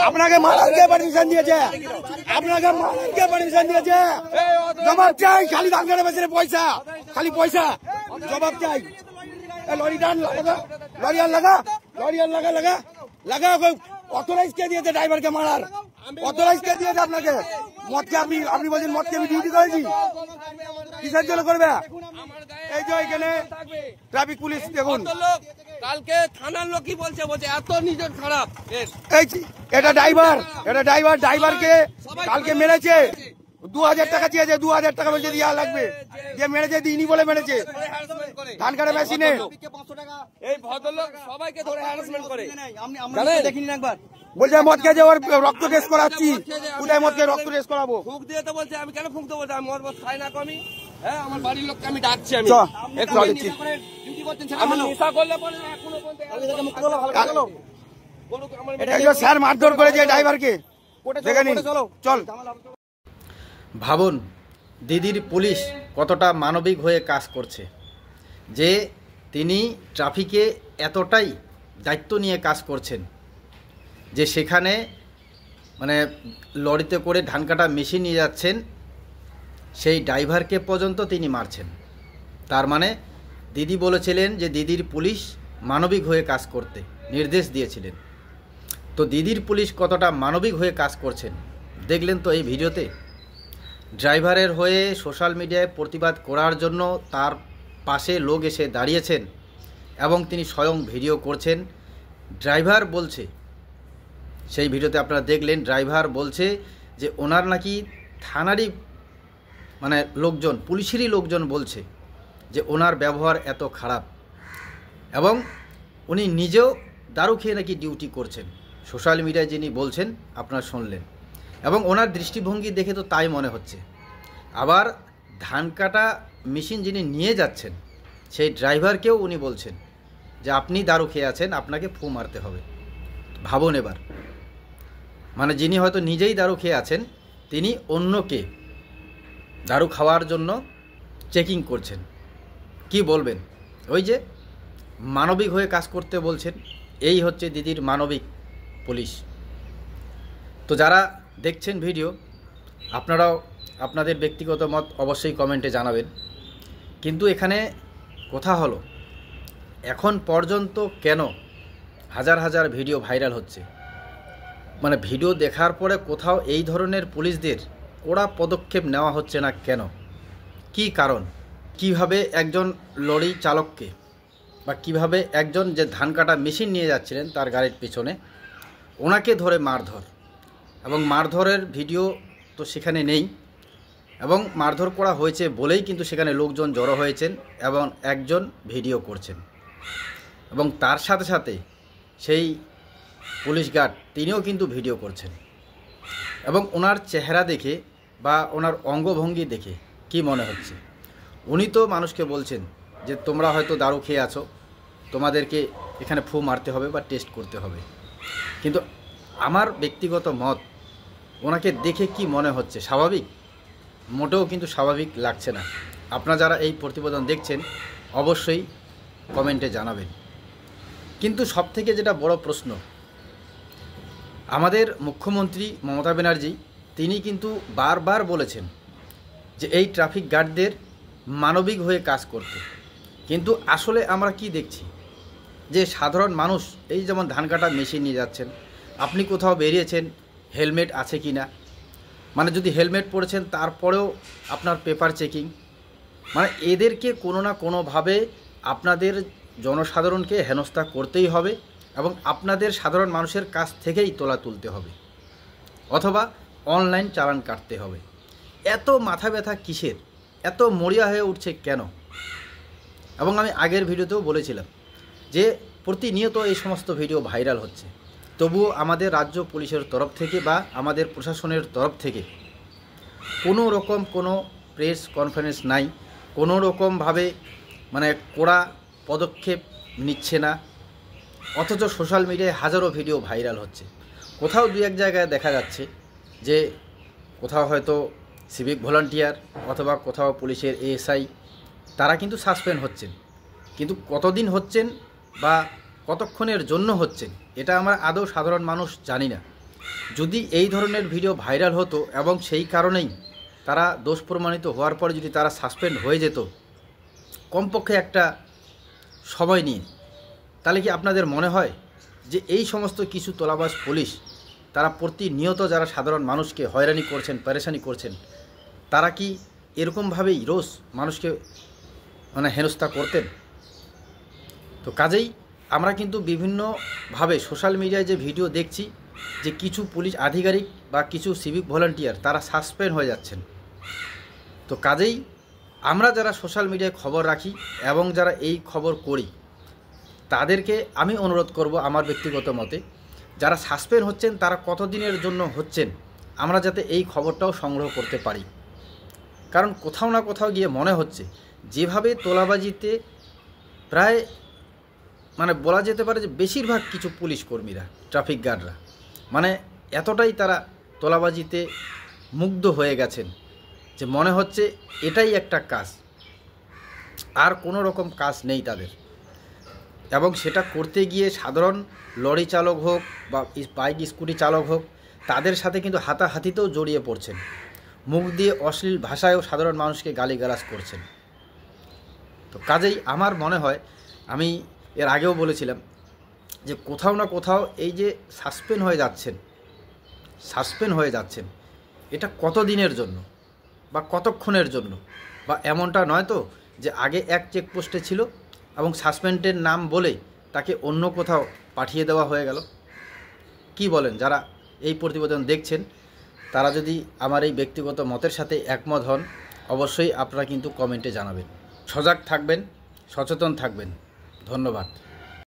আপনাকে মারার কে পারমিশন দিয়েছে? আপনাকে মারার কে পারমিশন দিয়েছে? জবাব চাই। খালি ধান কাটা বেচে পয়সা, খালি পয়সা। জবাব চাই। লরি টান লাগা, লরিয়াল লাগা, লরিয়াল লাগা লাগা লাগা। অথরাইজ কে দিয়েছে ড্রাইভারকে মারার? অথরাইজ কে দিয়েছে আপনাকে? মদকে আপনি বলছেন মদকে আমি ডিউটি করেছি, কিসের জন্য করবে? এই যে এখানে ট্রাফিক পুলিশ দেখুন, কালকে থানার লোক কি বলছে, বলছে এত নিজের খারাপ। এটা ড্রাইভারকে কালকে মেরেছে, 2000 টাকা চেয়েছে, 2000 টাকা বলছে দেওয়া লাগবে। যে মেরেছে দিইনি বলে মেরেছে ধান কাটা মেশিনে। এই ভদ্রলোক সবাইকে ধরে হ্যারাসমেন্ট করে, দেখিনি একবার। বলছে মদ খেয়েছে, ওর রক্ত টেস্ট করাচ্ছি। কোথায় মদ খেয়ে রক্ত টেস্ট করাবো? ফুঁক দিয়ে তো বলছে, আমি কেন ফুঁক দেবো? আমি মদ খাই না কমি। হ্যাঁ, আমার বাড়ির লোককে আমি ডাকছি। আমি নেশা করলে পরে স্যার মারধর করেছে ড্রাইভারকে। চল ভাবুন দিদির পুলিশ কতটা মানবিক হয়ে কাজ করছে, যে তিনি ট্রাফিকে এতটাই দায়িত্ব নিয়ে কাজ করছেন যে সেখানে মানে লরিতে করে ধান কাটা মেশিন নিয়ে যাচ্ছেন, সেই ড্রাইভারকে পর্যন্ত তিনি মারছেন। তার মানে দিদি বলেছিলেন যে দিদির পুলিশ মানবিক হয়ে কাজ করতে নির্দেশ দিয়েছিলেন। তো দিদির পুলিশ কতটা মানবিক হয়ে কাজ করছেন দেখলেন তো এই ভিডিওতে। ড্রাইভারের হয়ে সোশ্যাল মিডিয়ায় প্রতিবাদ করার জন্য তার পাশে লোক এসে দাঁড়িয়েছেন এবং তিনি স্বয়ং ভিডিও করছেন। ড্রাইভার বলছে, সেই ভিডিওতে আপনারা দেখলেন, ড্রাইভার বলছে যে ওনার নাকি থানারই মানে লোকজন, পুলিশেরই লোকজন বলছে যে ওনার ব্যবহার এত খারাপ এবং উনি নিজেও দারু খেয়ে নাকি ডিউটি করছেন। সোশ্যাল মিডিয়ায় যিনি বলছেন আপনারা শুনলেন, এবং ওনার দৃষ্টিভঙ্গি দেখে তো তাই মনে হচ্ছে। আবার ধান কাটা মেশিন যিনি নিয়ে যাচ্ছেন সেই ড্রাইভারকেও উনি বলছেন যে আপনি দারু খেয়ে আছেন, আপনাকে ফু মারতে হবে। ভাবুন এবার, মানে যিনি হয়তো নিজেই দারু খেয়ে আছেন তিনি অন্যকে দারু খাওয়ার জন্য চেকিং করছেন। কি বলবেন? ওই যে মানবিক হয়ে কাজ করতে বলছেন, এই হচ্ছে দিদির মানবিক পুলিশ। তো যারা দেখছেন ভিডিও, আপনারাও আপনাদের ব্যক্তিগত মত অবশ্যই কমেন্টে জানাবেন। কিন্তু এখানে কথা হলো, এখন পর্যন্ত কেন হাজার হাজার ভিডিও ভাইরাল হচ্ছে, মানে ভিডিও দেখার পরে কোথাও এই ধরনের পুলিশদের কড়া পদক্ষেপ নেওয়া হচ্ছে না কেন? কি কারণ? কিভাবে একজন লরি চালককে বা কিভাবে একজন যে ধান কাটা মেশিন নিয়ে যাচ্ছিলেন তার গাড়ির পিছনে ওনাকে ধরে মারধর, এবং মারধরের ভিডিও তো সেখানে নেই, এবং মারধর করা হয়েছে বলেই কিন্তু সেখানে লোকজন জড়ো হয়েছেন এবং একজন ভিডিও করছেন, এবং তার সাথে সাথে সেই পুলিশ গার্ড তিনিও কিন্তু ভিডিও করছেন। এবং ওনার চেহারা দেখে বা ওনার অঙ্গভঙ্গি দেখে কি মনে হচ্ছে? উনি তো মানুষকে বলছেন যে তোমরা হয়তো দারু খেয়ে আছো, তোমাদেরকে এখানে ফু মারতে হবে বা টেস্ট করতে হবে। কিন্তু আমার ব্যক্তিগত মত, ওনাকে দেখে কি মনে হচ্ছে? স্বাভাবিক? মোটেও কিন্তু স্বাভাবিক লাগছে না। আপনারা যারা এই প্রতিবেদন দেখছেন অবশ্যই কমেন্টে জানাবেন। কিন্তু সবথেকে যেটা বড় প্রশ্ন, আমাদের মুখ্যমন্ত্রী মমতা ব্যানার্জি তিনি কিন্তু বারবার বলেছেন যে এই ট্রাফিক গার্ডদের মানবিক হয়ে কাজ করতে, কিন্তু আসলে আমরা কি দেখছি যে সাধারণ মানুষ, এই যেমন ধান কাটা মেশিন নিয়ে যাচ্ছেন, আপনি কোথাও বেরিয়েছেন, হেলমেট আছে কি না, মানে যদি হেলমেট পরেছেন তারপরেও আপনার পেপার চেকিং, মানে এদেরকে কোনো না কোনোভাবে আপনাদের জনসাধারণকে হেনস্থা করতেই হবে এবং আপনাদের সাধারণ মানুষের কাছ থেকেই তোলা তুলতে হবে, অথবা অনলাইন চালান কাটতে হবে। এত মাথা ব্যথা কিসের? এত মরিয়া হয়ে উঠছে কেন? এবং আমি আগের ভিডিওতেও বলেছিলাম যে প্রতিনিয়ত এই সমস্ত ভিডিও ভাইরাল হচ্ছে, তবুও আমাদের রাজ্য পুলিশের তরফ থেকে বা আমাদের প্রশাসনের তরফ থেকে কোনো রকম কোনো প্রেস কনফারেন্স নাই, কোনো রকমভাবে মানে কড়া পদক্ষেপ নিচ্ছে না। অথচ সোশ্যাল মিডিয়ায় হাজারো ভিডিও ভাইরাল হচ্ছে। কোথাও দু এক জায়গায় দেখা যাচ্ছে যে কোথাও হয়তো সিভিক ভলান্টিয়ার অথবা কোথাও পুলিশের এএসআই তারা কিন্তু সাসপেন্ড হচ্ছেন, কিন্তু কতদিন হচ্ছেন বা কতক্ষণের জন্য হচ্ছেন এটা আমরা আদৌ সাধারণ মানুষ জানি না। যদি এই ধরনের ভিডিও ভাইরাল হতো এবং সেই কারণেই তারা দোষ প্রমাণিত হওয়ার পরে যদি তারা সাসপেন্ড হয়ে যেত কমপক্ষে একটা সময় নিয়ে, তাহলে কি আপনাদের মনে হয় যে এই সমস্ত কিছু তোলাবাজ পুলিশ তারা প্রতিনিয়ত যারা সাধারণ মানুষকে হয়রানি করছেন, পেরেশানি করছেন, তারা কি এরকমভাবেই রোজ মানুষকে হেনস্থা করতেন? তো কাজেই আমরা কিন্তু বিভিন্নভাবে সোশ্যাল মিডিয়ায় যে ভিডিও দেখছি যে কিছু পুলিশ আধিকারিক বা কিছু সিভিক ভলান্টিয়ার তারা সাসপেন্ড হয়ে যাচ্ছেন। তো কাজেই আমরা যারা সোশ্যাল মিডিয়ায় খবর রাখি এবং যারা এই খবর করি তাদেরকে আমি অনুরোধ করব আমার ব্যক্তিগত মতে, যারা সাসপেন্ড হচ্ছেন তারা কতদিনের জন্য হচ্ছেন আমরা যাতে এই খবরটাও সংগ্রহ করতে পারি। কারণ কোথাও না কোথাও গিয়ে মনে হচ্ছে যেভাবে তোলাবাজিতে প্রায় বলা যেতে পারে যে বেশিরভাগ কিছু পুলিশ কর্মীরা, ট্রাফিক গার্ডরা এতটাই তারা তোলাবাজিতে মুগ্ধ হয়ে গেছেন যে মনে হচ্ছে এটাই একটা কাজ, আর কোনো রকম কাজ নেই তাদের। এবং সেটা করতে গিয়ে সাধারণ লরি চালক হোক বা বাইক স্কুটি চালক হোক তাদের সাথে কিন্তু হাতাহাতিতেও জড়িয়ে পড়ছেন, মুখ দিয়ে অশ্লীল ভাষায়ও সাধারণ মানুষকে গালিগালাজ করছেন। তো কাজেই আমার মনে হয়, আমি এর আগেও বলেছিলাম যে কোথাও না কোথাও এই যে সাসপেন্ড হয়ে যাচ্ছেন এটা কতদিনের জন্য বা কতক্ষণের জন্য, বা এমনটা নয় তো যে আগে এক চেকপোস্টে ছিল এবং সাসপেন্ডের নাম বলে তাকে অন্য কোথাও পাঠিয়ে দেওয়া হয়ে গেল? কি বলেন? যারা এই প্রতিবেদন দেখছেন তারা যদি আমার এই ব্যক্তিগত মতের সাথে একমত হন অবশ্যই আপনারা কিন্তু কমেন্টে জানাবেন। সজাগ থাকবেন, সচেতন থাকবেন। ধন্যবাদ।